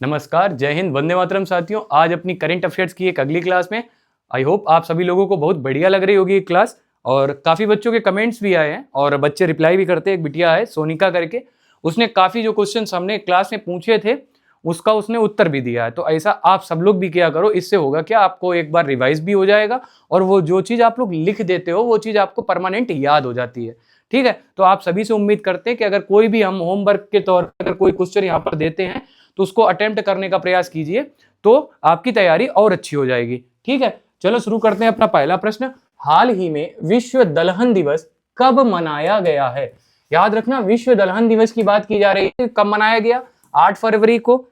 नमस्कार, जय हिंद, वंदे मातरम साथियों। आज अपनी करंट अफेयर्स की एक अगली क्लास में आई होप आप सभी लोगों को बहुत बढ़िया लग रही होगी ये क्लास। और काफ़ी बच्चों के कमेंट्स भी आए हैं और बच्चे रिप्लाई भी करते हैं। एक बिटिया है सोनिका करके, उसने काफ़ी जो क्वेश्चन हमने क्लास में पूछे थे उसका उसने उत्तर भी दिया है। तो ऐसा आप सब लोग भी किया करो, इससे होगा क्या, आपको एक बार रिवाइज भी हो जाएगा और वो जो चीज़ आप लोग लिख देते हो वो चीज़ आपको परमानेंट याद हो जाती है। ठीक है, तो आप सभी से उम्मीद करते हैं कि अगर कोई भी हम होमवर्क के तौर पर अगर कोई क्वेश्चन यहाँ पर देते हैं तो उसको अटेम्प्ट करने का प्रयास कीजिए, तो आपकी तैयारी और अच्छी हो जाएगी। ठीक है, चलो शुरू करते हैं अपना पहला प्रश्न। हाल ही में विश्व दलहन दिवस कब मनाया गया है? याद रखना, विश्व दलहन दिवस की बात की जा रही है। कब मनाया गया? 8 फरवरी को,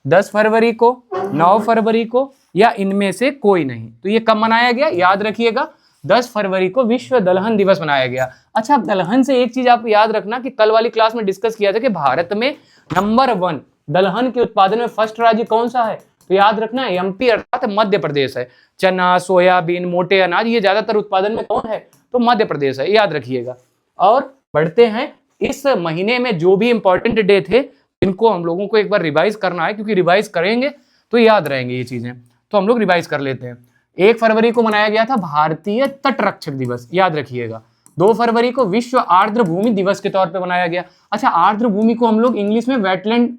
10 फरवरी को, 9 फरवरी को, या इनमें से कोई नहीं। तो ये कब मनाया गया? याद रखिएगा, 10 फरवरी को विश्व दलहन दिवस मनाया गया। अच्छा, दलहन से एक चीज आप याद रखना कि कल वाली क्लास में डिस्कस किया था कि भारत में नंबर 1 दलहन के उत्पादन में फर्स्ट राज्य कौन सा है? तो याद रखना एमपी अर्थात मध्य प्रदेश है। चना, सोयाबीन, मोटे अनाज ये ज्यादातर उत्पादन में कौन है? तो मध्य प्रदेश है, याद रखिएगा। और बढ़ते हैं, इस महीने में जो भी इंपॉर्टेंट डे थे इनको हम लोगों को एक बार रिवाइज करना है, क्योंकि रिवाइज करेंगे तो याद रहेंगे ये चीजें। तो हम लोग रिवाइज कर लेते हैं। 1 फरवरी को मनाया गया था भारतीय तटरक्षक दिवस, याद रखिएगा। 2 फरवरी को विश्व आर्द्र भूमि दिवस के तौर पे मनाया गया। अच्छा, आर्द्र भूमि को हम लोग इंग्लिश में वेटलैंड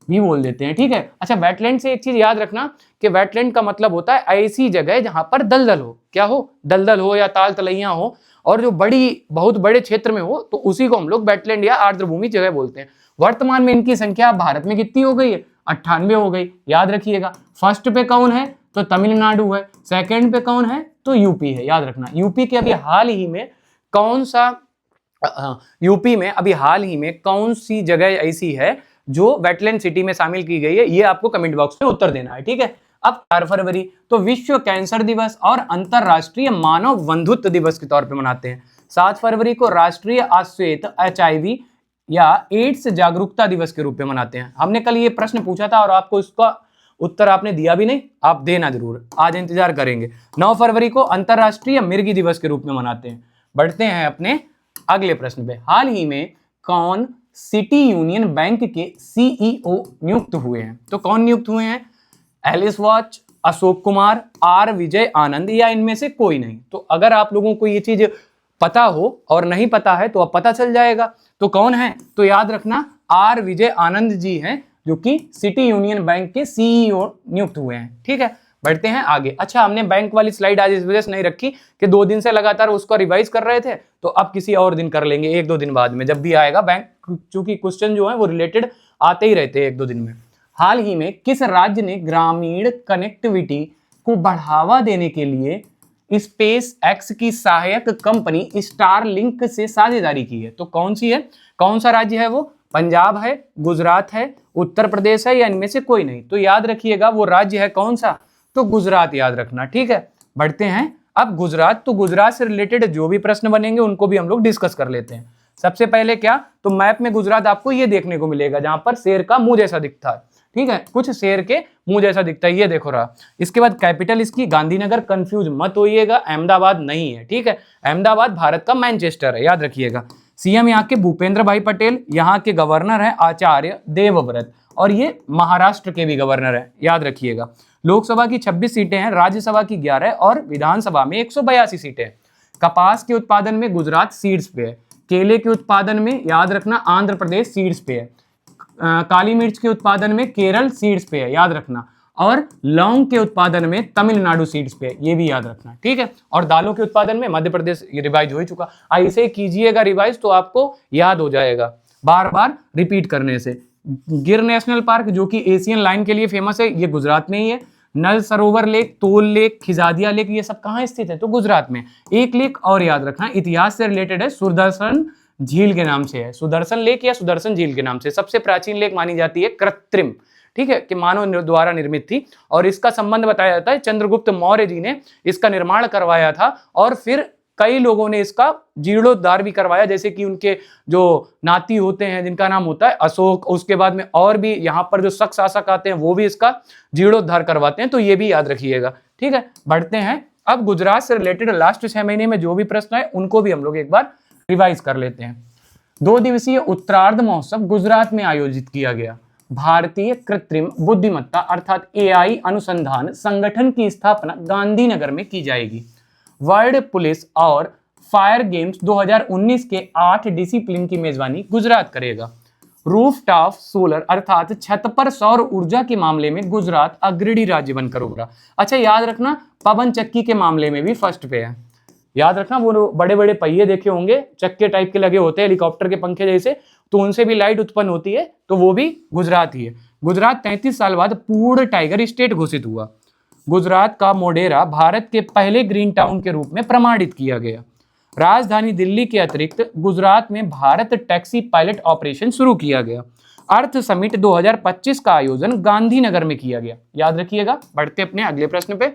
भी बोल देते हैं। ठीक है, अच्छा, वेटलैंड से एक चीज याद रखना कि वेटलैंड का मतलब होता है ऐसी जगह जहां पर दलदल हो। क्या हो? दलदल हो या ताल तलैया हो, और जो बड़ी बहुत बड़े क्षेत्र में हो तो उसी को हम लोग वेटलैंड या आर्द्र भूमि जगह बोलते हैं। वर्तमान में इनकी संख्या भारत में कितनी हो गई है? 98 हो गई, याद रखिएगा। फर्स्ट पे कौन है? तो तमिलनाडु है। सेकंड पे कौन है? तो यूपी है, याद रखना। यूपी के अभी हाल ही में कौन सा यूपी में अभी हाल ही में कौन सी जगह ऐसी है जो वेटलैंड सिटी में शामिल की गई है? ये आपको कमेंट बॉक्स में उत्तर देना है। ठीक है, अब 4 फरवरी तो विश्व कैंसर दिवस और अंतरराष्ट्रीय मानव बंधुत्व दिवस के तौर पे मनाते हैं। 7 फरवरी को राष्ट्रीय आश्वेत HIV या एड्स जागरूकता दिवस के रूप में मनाते हैं। हमने कल ये प्रश्न पूछा था और आपको इसका उत्तर आपने दिया भी नहीं, आप देना जरूर, आज इंतजार करेंगे। 9 फरवरी को अंतरराष्ट्रीय मिर्गी दिवस के रूप में मनाते हैं। बढ़ते हैं अपने अगले प्रश्न पे। हाल ही में कौन सिटी यूनियन बैंक के CEO नियुक्त हुए हैं? तो कौन नियुक्त हुए हैं? एलिस वॉच, अशोक कुमार, R विजय आनंद, या इनमें से कोई नहीं। तो अगर आप लोगों को ये चीज पता हो और नहीं पता है तो अब पता चल जाएगा। तो कौन है? तो याद रखना R विजय आनंद जी हैं, जो कि सिटी यूनियन बैंक के CEO नियुक्त हुए हैं। ठीक है, बढ़ते हैं आगे। अच्छा, हमने बैंक वाली स्लाइड आज इस वजह से नहीं रखी कि 2 दिन से लगातार उसको रिवाइज कर रहे थे, तो अब किसी और दिन कर लेंगे, 1-2 दिन बाद में जब भी आएगा बैंक, क्योंकि क्वेश्चन जो है वो रिलेटेड आते ही रहते हैं 1-2 दिन में। हाल ही में किस राज्य ने ग्रामीण कनेक्टिविटी को बढ़ावा देने के लिए स्पेस एक्स की सहायक कंपनी स्टारलिंक से साझेदारी की है? तो कौन सी है? कौन सा राज्य है वो? पंजाब है, गुजरात है, उत्तर प्रदेश है, या इनमें से कोई नहीं? तो याद रखिएगा वो राज्य है कौन सा? तो गुजरात, याद रखना। ठीक है, बढ़ते हैं अब गुजरात। तो गुजरात से रिलेटेड जो भी प्रश्न बनेंगे उनको भी हम लोग डिस्कस कर लेते हैं। सबसे पहले क्या, तो मैप में गुजरात आपको ये देखने को मिलेगा जहां पर शेर का मुंह जैसा दिखता है। ठीक है, कुछ शेर के मुंह जैसा दिखता है, ये देखो रहा। इसके बाद कैपिटल इसकी गांधीनगर, कंफ्यूज मत होइएगा, अहमदाबाद नहीं है। ठीक है, अहमदाबाद भारत का मैनचेस्टर है, याद रखिएगा। CM यहाँ के भूपेंद्र भाई पटेल, यहाँ के गवर्नर है आचार्य देवव्रत, और ये महाराष्ट्र के भी गवर्नर है, याद रखिएगा। लोकसभा की 26 सीटें हैं, राज्यसभा की 11 और विधानसभा में 182 सीटें हैं। कपास के उत्पादन में गुजरात सीड्स पे है। केले के उत्पादन में याद रखना आंध्र प्रदेश सीड्स पे है। काली मिर्च के उत्पादन में केरल सीड्स पे है, याद रखना। और लौंग के उत्पादन में तमिलनाडु सीड्स पे है, ये भी याद रखना। ठीक है, और दालों के उत्पादन में मध्य प्रदेश, रिवाइज हो चुका। ऐसे कीजिएगा रिवाइज तो आपको याद हो जाएगा बार बार रिपीट करने से। गिर नेशनल पार्क जो कि एशियन लाइन के लिए फेमस है, ये गुजरात में ही है। नल सरोवर लेक, तोल लेक, खिजादिया लेक, ये सब कहाँ स्थित है? तो गुजरात में। एक लेक और याद रखना इतिहास से रिलेटेड है, सुदर्शन झील के नाम से है। सुदर्शन लेक या सुदर्शन झील के नाम से। सबसे प्राचीन लेक मानी जाती है कृत्रिम, ठीक है, कि मानव द्वारा निर्मित थी, और इसका संबंध बताया जाता है चंद्रगुप्त मौर्य जी ने इसका निर्माण करवाया था, और फिर कई लोगों ने इसका जीर्णोद्धार भी करवाया, जैसे कि उनके जो नाती होते हैं जिनका नाम होता है अशोक, उसके बाद में और भी यहाँ पर जो शक शासक आते हैं वो भी इसका जीर्णोद्धार करवाते हैं। तो ये भी याद रखिएगा। ठीक है, बढ़ते हैं अब गुजरात से रिलेटेड लास्ट 6 महीने में जो भी प्रश्न है उनको भी हम लोग एक बार रिवाइज कर लेते हैं। 2 दिवसीय उत्तरार्ध महोत्सव गुजरात में आयोजित किया गया। भारतीय कृत्रिम बुद्धिमत्ता अर्थात एआई अनुसंधान संगठन की स्थापना गांधीनगर में की जाएगी। वर्ल्ड पुलिस और फायर गेम्स 2019 के 8 डिसिप्लिन की मेजबानी गुजरात करेगा। रूफटॉप सोलर अर्थात छत पर सौर ऊर्जा के मामले में गुजरात अग्रणी राज्य बनकर उभरा। अच्छा याद रखना, पवन चक्की के मामले में भी फर्स्ट पे है। याद रखना, वो बड़े बड़े पहिए देखे होंगे, चक्के टाइप के लगे होते हैं हेलीकॉप्टर के पंखे जैसे, तो उनसे भी लाइट उत्पन्न होती है, तो वो भी गुजरात ही है। गुजरात 33 साल बाद पूर्ण टाइगर स्टेट घोषित हुआ। गुजरात का मोढेरा भारत के पहले ग्रीन टाउन के रूप में प्रमाणित किया गया। राजधानी दिल्ली के अतिरिक्त गुजरात में भारत टैक्सी पायलट ऑपरेशन शुरू किया गया। अर्थ समिट 2025 का आयोजन गांधीनगर में किया गया। याद रखिएगा। बढ़ते अपने अगले प्रश्न पे।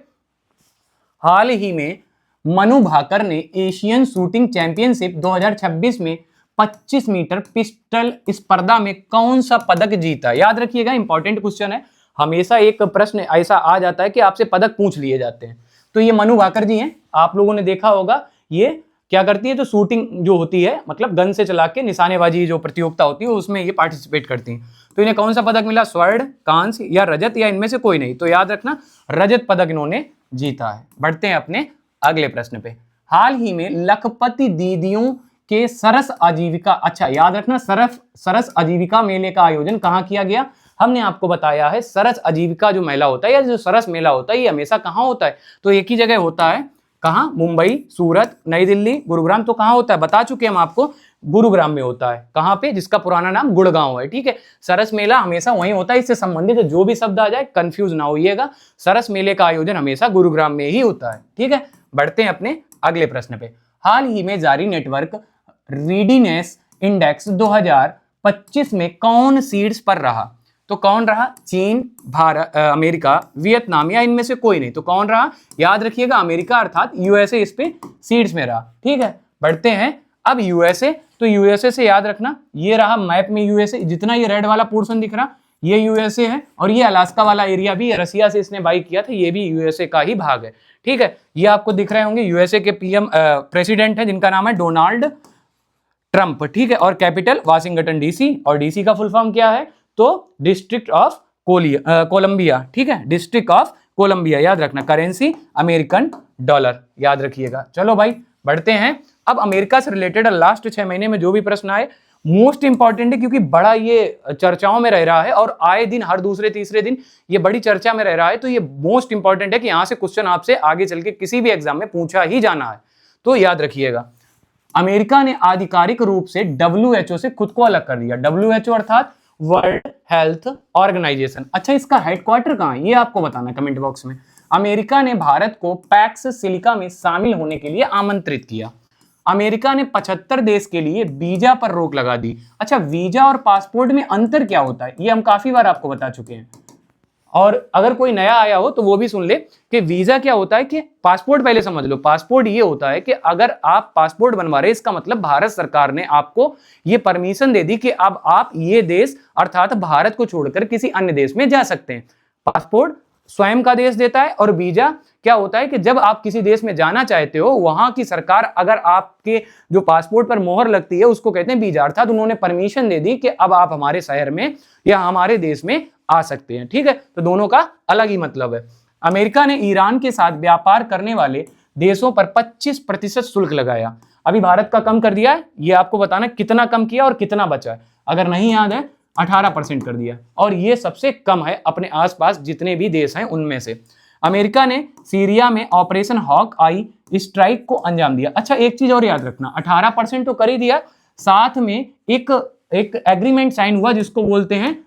हाल ही में मनु भाकर ने एशियन शूटिंग चैंपियनशिप 2026 में 25 मीटर पिस्टल स्पर्धा में कौन सा पदक जीता? याद रखिएगा, इंपॉर्टेंट क्वेश्चन है। हमेशा एक प्रश्न ऐसा आ जाता है कि आपसे पदक पूछ लिए जाते हैं। तो ये मनु भाकर जी हैं, आप लोगों ने देखा होगा। ये क्या करती है, तो शूटिंग जो होती है, मतलब गन से चला के निशानेबाजी जो प्रतियोगिता होती है उसमें ये पार्टिसिपेट करती हैं। तो इन्हें कौन सा पदक मिला? स्वर्ण, कांस्य या रजत, या इनमें से कोई नहीं? तो याद रखना, रजत पदक इन्होंने जीता है। बढ़ते हैं अपने अगले प्रश्न पे। हाल ही में लखपति दीदियों के सरस आजीविका, अच्छा याद रखना, सरस आजीविका मेले का आयोजन कहाँ किया गया? हमने आपको बताया है सरस आजीविका जो मेला होता है या जो सरस मेला होता है, ये हमेशा कहाँ होता है? तो एक ही जगह होता है। कहाँ? मुंबई, सूरत, नई दिल्ली, गुरुग्राम। तो कहाँ होता है? बता चुके हम आपको, गुरुग्राम में होता है। कहाँ पे? जिसका पुराना नाम गुड़गांव है। ठीक है, सरस मेला हमेशा वहीं होता है। इससे संबंधित जो भी शब्द आ जाए कंफ्यूज ना होइएगा, सरस मेले का आयोजन हमेशा गुरुग्राम में ही होता है। ठीक है, बढ़ते हैं अपने अगले प्रश्न पे। हाल ही में जारी नेटवर्क रीडीनेस इंडेक्स 2025 में कौन शीर्ष पर रहा? तो कौन रहा? चीन, भारत, अमेरिका, वियतनाम या इनमें से कोई नहीं? तो कौन रहा? याद रखिएगा, अमेरिका अर्थात यूएसए इस पे शीर्ष में रहा। ठीक है, बढ़ते हैं अब यूएसए। तो यूएसए से याद रखना, ये रहा मैप में यूएसए, जितना ये रेड वाला पोर्शन दिख रहा ये यूएसए है, और ये अलास्का वाला एरिया भी रसिया से इसने बाई किया था, ये भी यूएसए का ही भाग है। ठीक है, ये आपको दिख रहे होंगे। यूएसए के पीएम प्रेसिडेंट है जिनका नाम है डोनाल्ड ट्रंप। ठीक है, और कैपिटल वाशिंगटन डीसी, और डीसी का फुल फॉर्म क्या है? तो डिस्ट्रिक्ट ऑफ कोलंबिया। ठीक है, डिस्ट्रिक्ट ऑफ कोलंबिया। याद रखना, करेंसी अमेरिकन डॉलर, याद रखिएगा। चलो भाई बढ़ते हैं। अब अमेरिका से रिलेटेड लास्ट 6 महीने में जो भी प्रश्न आए मोस्ट इंपॉर्टेंट है, क्योंकि बड़ा ये चर्चाओं में रह रहा है और आए दिन हर दूसरे तीसरे दिन ये बड़ी चर्चा में रह रहा है। तो ये मोस्ट इंपॉर्टेंट है कि यहां से क्वेश्चन आपसे आगे चल के किसी भी एग्जाम में पूछा ही जाना है। तो याद रखिएगा, अमेरिका ने आधिकारिक रूप से WHO से खुद को अलग कर दिया। WHO अर्थात वर्ल्ड हेल्थ ऑर्गेनाइजेशन। अच्छा, इसका हेडक्वार्टर कहां है ये आपको बताना कमेंट बॉक्स में। अमेरिका ने भारत को पैक्स सिलिका में शामिल होने के लिए आमंत्रित किया। अमेरिका ने 75 देश के लिए वीजा पर रोक लगा दी। अच्छा, वीजा और पासपोर्ट में अंतर क्या होता है ये हम काफी बार आपको बता चुके हैं, और अगर कोई नया आया हो तो वो भी सुन ले कि वीजा क्या होता है कि पासपोर्ट पहले समझ लो। पासपोर्ट ये होता है कि अगर आप पासपोर्ट बनवा रहे, इसका मतलब भारत सरकार ने आपको ये परमिशन दे दी कि अब आप ये देश अर्थात भारत को छोड़कर किसी अन्य देश में जा सकते हैं। पासपोर्ट स्वयं का देश देता है, और वीजा क्या होता है कि जब आप किसी देश में जाना चाहते हो, वहां की सरकार अगर आपके जो पासपोर्ट पर मोहर लगती है उसको कहते हैं वीजा, अर्थात उन्होंने परमिशन दे दी कि अब आप हमारे शहर में या हमारे देश में आ सकते हैं। ठीक है, तो दोनों का अलग ही मतलब है। अमेरिका ने ईरान के साथ व्यापार करने वाले देशों पर 25% शुल्क लगाया। अभी भारत का कम कर दिया है, ये आपको बताना कितना कम किया और कितना बचा है। अगर नहीं याद है 18% कर दिया, और ये सबसे कम है अपने आसपास जितने भी देश हैं उनमें से। अमेरिका ने सीरिया में ऑपरेशन हॉक आई स्ट्राइक को अंजाम दिया। अच्छा, एक चीज और याद रखना, 18% तो कर ही दिया, साथ में एक एग्रीमेंट साइन हुआ जिसको बोलते हैं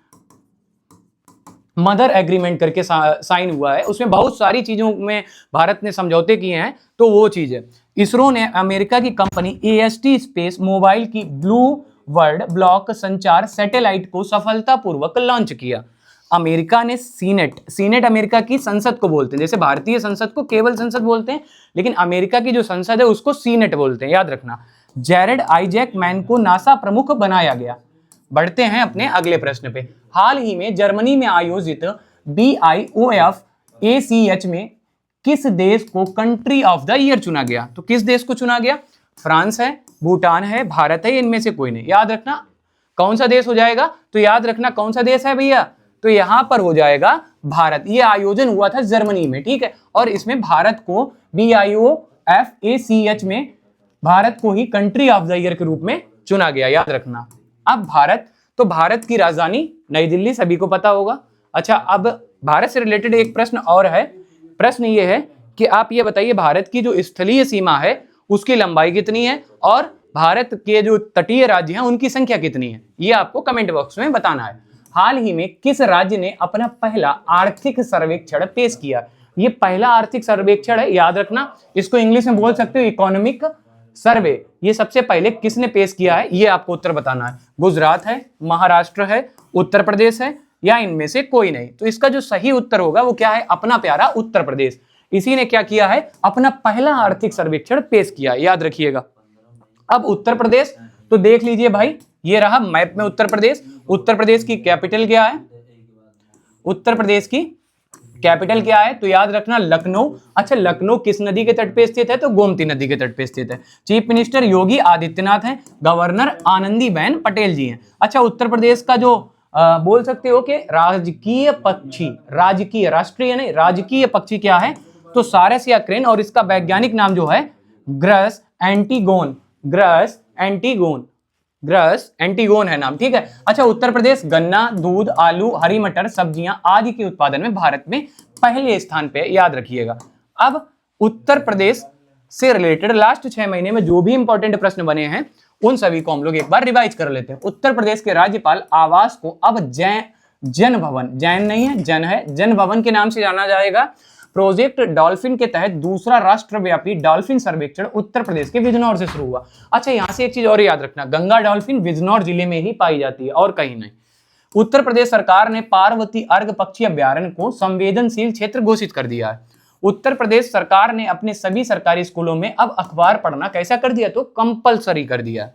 मदर एग्रीमेंट करके साइन हुआ है। उसमें बहुत सारी चीजों में भारत ने समझौते किए हैं, तो वो चीज है। इसरो ने अमेरिका की कंपनी AST स्पेस मोबाइल की ब्लू वर्ल्ड ब्लॉक संचार सैटेलाइट को सफलतापूर्वक लॉन्च किया। अमेरिका ने सीनेट अमेरिका की संसद को बोलते हैं, जैसे भारतीय संसद को केवल संसद बोलते हैं, लेकिन अमेरिका की जो संसद है उसको सीनेट बोलते हैं, याद रखना। जैरेड आइजैक मैन को नासा प्रमुख बनाया गया। बढ़ते हैं अपने अगले प्रश्न पे। हाल ही में जर्मनी में आयोजित BIOF ACH में किस देश को कंट्री ऑफ द ईयर चुना गया? तो किस देश को चुना गया? फ्रांस है, भूटान है, भारत है, इनमें से कोई नहीं। याद रखना, कौन सा देश हो जाएगा? तो याद रखना कौन सा देश है भैया, तो यहां पर हो जाएगा भारत। ये आयोजन हुआ था जर्मनी में, ठीक है, और इसमें भारत को BIOFACH में भारत को ही कंट्री ऑफ द ईयर के रूप में चुना गया, याद रखना। अब भारत, तो भारत की राजधानी नई दिल्ली, सभी को पता होगा। अच्छा, अब भारत से रिलेटेड एक प्रश्न और है। प्रश्न ये है कि आप ये बताइए भारत की जो स्थलीय सीमा है उसकी लंबाई कितनी है, और भारत के जो तटीय राज्य हैं उनकी संख्या कितनी है, ये आपको कमेंट बॉक्स में बताना है। हाल ही में किस राज्य ने अपना पहला आर्थिक सर्वेक्षण पेश किया? ये पहला आर्थिक सर्वेक्षण है, याद रखना। इसको इंग्लिश में बोल सकते हो इकोनॉमिक सर्वे। ये सबसे पहले किसने पेश किया है, ये आपको उत्तर बताना है। गुजरात है, महाराष्ट्र है, उत्तर प्रदेश है, या इनमें से कोई नहीं? तो इसका जो सही उत्तर होगा वो क्या है? अपना प्यारा उत्तर प्रदेश। इसी ने क्या किया है? अपना पहला आर्थिक सर्वेक्षण पेश किया, याद रखिएगा। अब उत्तर प्रदेश, तो देख लीजिए भाई, ये रहा मैप में उत्तर प्रदेश। उत्तर प्रदेश की कैपिटल क्या है? उत्तर प्रदेश की कैपिटल क्या है? तो याद रखना लखनऊ। अच्छा, लखनऊ किस नदी के तट पे स्थित है? तो गोमती नदी के तट पे स्थित है। चीफ मिनिस्टर योगी आदित्यनाथ हैं, गवर्नर आनंदीबेन पटेल जी हैं। अच्छा, उत्तर प्रदेश का जो बोल सकते हो कि राजकीय पक्षी, राजकीय, राष्ट्रीय नहीं, राजकीय पक्षी क्या है? तो सारस या क्रेन, और इसका वैज्ञानिक नाम जो है gross antigone, gross antigone, gross antigone है नाम, ठीक है। अच्छा, उत्तर प्रदेश गन्ना, दूध, आलू, हरी मटर, सब्जियां आदि के उत्पादन में भारत में पहले स्थान पे, याद रखिएगा। अब उत्तर प्रदेश से रिलेटेड लास्ट 6 महीने में जो भी इंपॉर्टेंट प्रश्न बने हैं उन सभी को हम लोग एक बार रिवाइज कर लेते हैं। उत्तर प्रदेश के राज्यपाल आवास को अब जन भवन, जैन नहीं है, जन है, जन भवन के नाम से जाना जाएगा। प्रोजेक्ट डॉल्फिन के तहत दूसरा राष्ट्रव्यापी डॉल्फिन सर्वेक्षण उत्तर प्रदेश के बिजनौर से शुरू हुआ। अच्छा, यहां से एक चीज और याद रखना, गंगा डॉल्फिन बिजनौर जिले में ही पाई जाती है और कहीं नहीं। उत्तर प्रदेश सरकार ने पार्वती अर्घ पक्षी अभ्यारण्य को संवेदनशील क्षेत्र घोषित कर दिया है। उत्तर प्रदेश सरकार ने अपने सभी सरकारी स्कूलों में अब अखबार पढ़ना कैसा कर दिया? तो कंपलसरी कर दिया।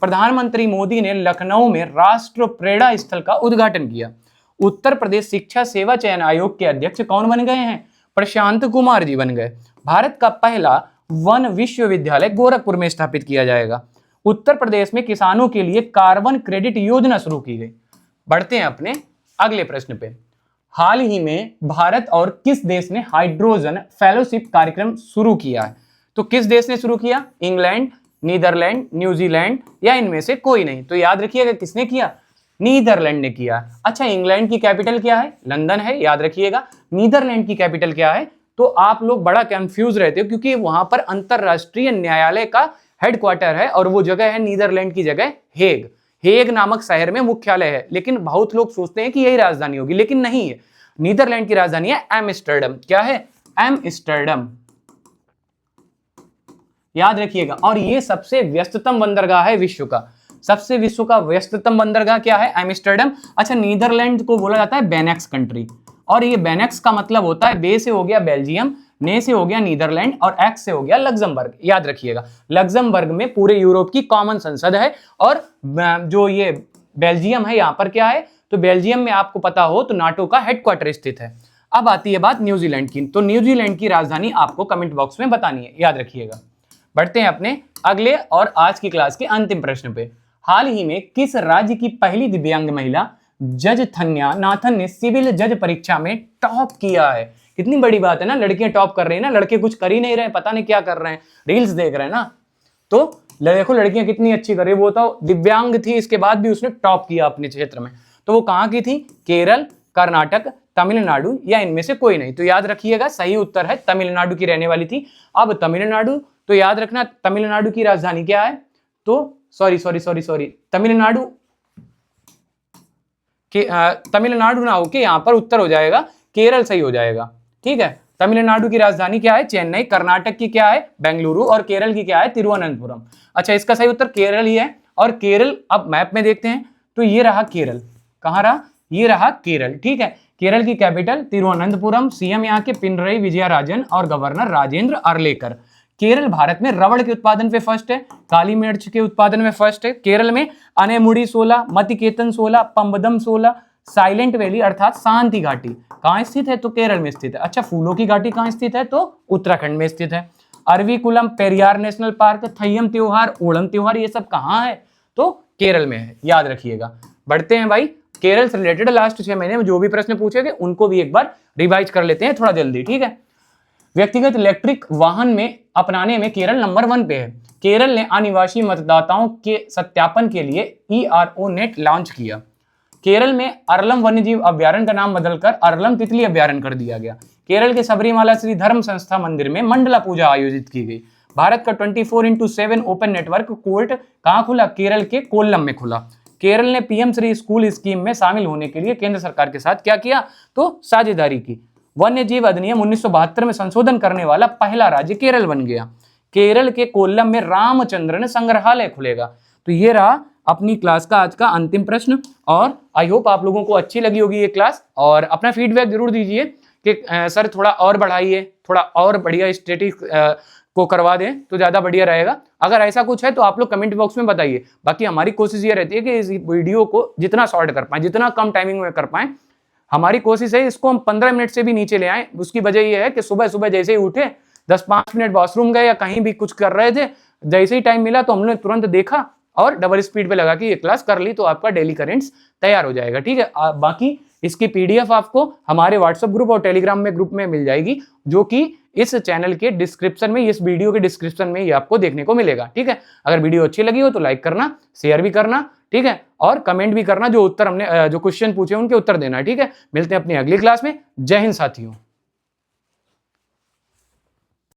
प्रधानमंत्री मोदी ने लखनऊ में राष्ट्र प्रेरणा स्थल का उद्घाटन किया। उत्तर प्रदेश शिक्षा सेवा चयन आयोग के अध्यक्ष कौन बन गए हैं? प्रशांत कुमार जी बन गए। भारत का पहला वन विश्वविद्यालय गोरखपुर में स्थापित किया जाएगा। उत्तर प्रदेश में किसानों के लिए कार्बन क्रेडिट योजना शुरू की गई। बढ़ते हैं अपने अगले प्रश्न पे। हाल ही में भारत और किस देश ने हाइड्रोजन फेलोशिप कार्यक्रम शुरू किया है? तो किस देश ने शुरू किया? इंग्लैंड, नीदरलैंड, न्यूजीलैंड, या इनमें से कोई नहीं? तो याद रखिएगा किसने किया? नीदरलैंड ने किया। अच्छा, इंग्लैंड की कैपिटल क्या है? लंदन है, याद रखिएगा। नीदरलैंड की कैपिटल क्या है? तो आप लोग बड़ा कंफ्यूज रहते हो क्योंकि वहां पर अंतरराष्ट्रीय न्यायालय का हेडक्वार्टर है और वो जगह है नीदरलैंड की जगह हेग। हेग नामक शहर में मुख्यालय है, लेकिन बहुत लोग सोचते हैं कि यही राजधानी होगी, लेकिन नहीं है। नीदरलैंड की राजधानी है एम्स्टर्डम। क्या है? एम्स्टर्डम, याद रखिएगा। और ये सबसे व्यस्ततम बंदरगाह है विश्व का। सबसे विश्व का व्यस्ततम बंदरगाह क्या है? एम्स्टर्डम। अच्छा, नीदरलैंड को बोला जाता है बेनेक्स कंट्री, और ये बेनेक्स का मतलब होता है बे से हो गया बेल्जियम, ने से हो गया नीदरलैंड, और एक्स से हो गया लग्जमबर्ग। याद रखिएगा, लग्जमबर्ग में पूरे यूरोप की कॉमन संसद है, और जो ये बेल्जियम है यहाँ पर क्या है? तो बेल्जियम में आपको पता हो तो नाटो का हेडक्वार्टर स्थित है। अब आती है बात न्यूजीलैंड की। तो न्यूजीलैंड की राजधानी आपको कमेंट बॉक्स में बतानी है, याद रखिएगा। बढ़ते हैं अपने अगले और आज की क्लास के अंतिम प्रश्न पे। हाल ही में किस राज्य की पहली दिव्यांग महिला जज थन्या नाथन ने सिविल जज परीक्षा में टॉप किया है? कितनी बड़ी बात है ना, लड़कियां टॉप कर रही है ना, लड़के कुछ कर ही नहीं रहे, पता नहीं क्या कर रहे हैं, रील्स देख रहे हैं ना। तो देखो लड़कियां कितनी अच्छी कर रही है। वो तो दिव्यांग थी, इसके बाद भी उसने टॉप किया अपने क्षेत्र में। तो वो कहाँ की थी? केरल, कर्नाटक, तमिलनाडु, या इनमें से कोई नहीं? तो याद रखिएगा सही उत्तर है तमिलनाडु की रहने वाली थी। अब तमिलनाडु, तो याद रखना तमिलनाडु की राजधानी क्या है? तो सॉरी तमिलनाडु के तमिलनाडु ना होके यहाँ पर उत्तर हो जाएगा केरल, सही हो जाएगा, ठीक है। तमिलनाडु की राजधानी क्या है? चेन्नई। कर्नाटक की क्या है? बेंगलुरु। और केरल की क्या है? तिरुवनंतपुरम। अच्छा, इसका सही उत्तर केरल ही है। और केरल, अब मैप में देखते हैं तो ये रहा केरल। कहाँ रहा? ये रहा केरल, ठीक है। केरल की कैपिटल तिरुवनंतपुरम, सीएम यहाँ के पिनरई विजयराजन और गवर्नर राजेंद्र अर्लेकर। केरल भारत में रबड़ के उत्पादन पे फर्स्ट है, काली मिर्च के उत्पादन में फर्स्ट है। केरल में अनेमुडी 16, मतिकेतन 16, पंबदम 16, साइलेंट वैली अर्थात शांति घाटी कहाँ स्थित है? तो केरल में स्थित है। अच्छा, फूलों की घाटी कहाँ स्थित है? तो उत्तराखंड में स्थित है। अरविकुलम, पेरियार नेशनल पार्क, थय्यम त्योहार, ओणम त्योहार, ये सब कहाँ है? तो केरल में है, याद रखिएगा। बढ़ते हैं भाई, केरल से रिलेटेड लास्ट 6 महीने में जो भी प्रश्न पूछे गए उनको भी एक बार रिवाइज कर लेते हैं थोड़ा जल्दी, ठीक है। व्यक्तिगत इलेक्ट्रिक वाहन में अपनाने में केरल नंबर 1 पे है। केरल ने अनिवासी मतदाताओं के सत्यापन के लिए ERO नेट लॉन्च किया। केरल में अरलम वन्यजीव अभ्यारण्य का नाम बदलकर अरलम तितली अभ्यारण्य कर दिया गया। केरल के सबरीमाला श्री धर्म संस्था मंदिर में मंडला पूजा आयोजित की गई। भारत का 24/7 ओपन नेटवर्क कोर्ट कहाँ खुला? केरल के कोल्लम में खुला। केरल ने PM श्री स्कूल स्कीम में शामिल होने के लिए केंद्र सरकार के साथ क्या किया? तो साझेदारी की। वन्य जीव अधिनियम 1972 में संशोधन करने वाला पहला राज्य केरल बन गया। केरल के कोल्लम में रामचंद्रन संग्रहालय खुलेगा। तो ये रहा अपनी क्लास का आज का अंतिम प्रश्न, और आई होप आप लोगों को अच्छी लगी होगी ये क्लास, और अपना फीडबैक जरूर दीजिए कि सर थोड़ा और बढ़ाइए, थोड़ा और बढ़िया स्टैटिक को करवा दें तो ज़्यादा बढ़िया रहेगा। अगर ऐसा कुछ है तो आप लोग कमेंट बॉक्स में बताइए। बाकी हमारी कोशिश ये रहती है कि इस वीडियो को जितना शॉर्ट कर पाएँ, जितना कम टाइमिंग में कर पाएँ, हमारी कोशिश है इसको हम 15 मिनट से भी नीचे ले आएँ। उसकी वजह यह है कि सुबह सुबह जैसे ही उठे 10-5 मिनट वॉशरूम गए या कहीं भी कुछ कर रहे थे, जैसे ही टाइम मिला तो हमने तुरंत देखा और डबल स्पीड पे लगा के ये क्लास कर ली, तो आपका डेली करेंट्स तैयार हो जाएगा, ठीक है। बाकी इसकी PDF आपको हमारे व्हाट्सएप ग्रुप और टेलीग्राम में ग्रुप में मिल जाएगी, जो कि इस चैनल के डिस्क्रिप्शन में, इस वीडियो के डिस्क्रिप्शन में ही आपको देखने को मिलेगा, ठीक है। अगर वीडियो अच्छी लगी हो तो लाइक करना, शेयर भी करना, ठीक है, और कमेंट भी करना, जो उत्तर हमने जो क्वेश्चन पूछे उनके उत्तर देना, ठीक है। मिलते हैं अपनी अगली क्लास में। जय हिंद साथियों।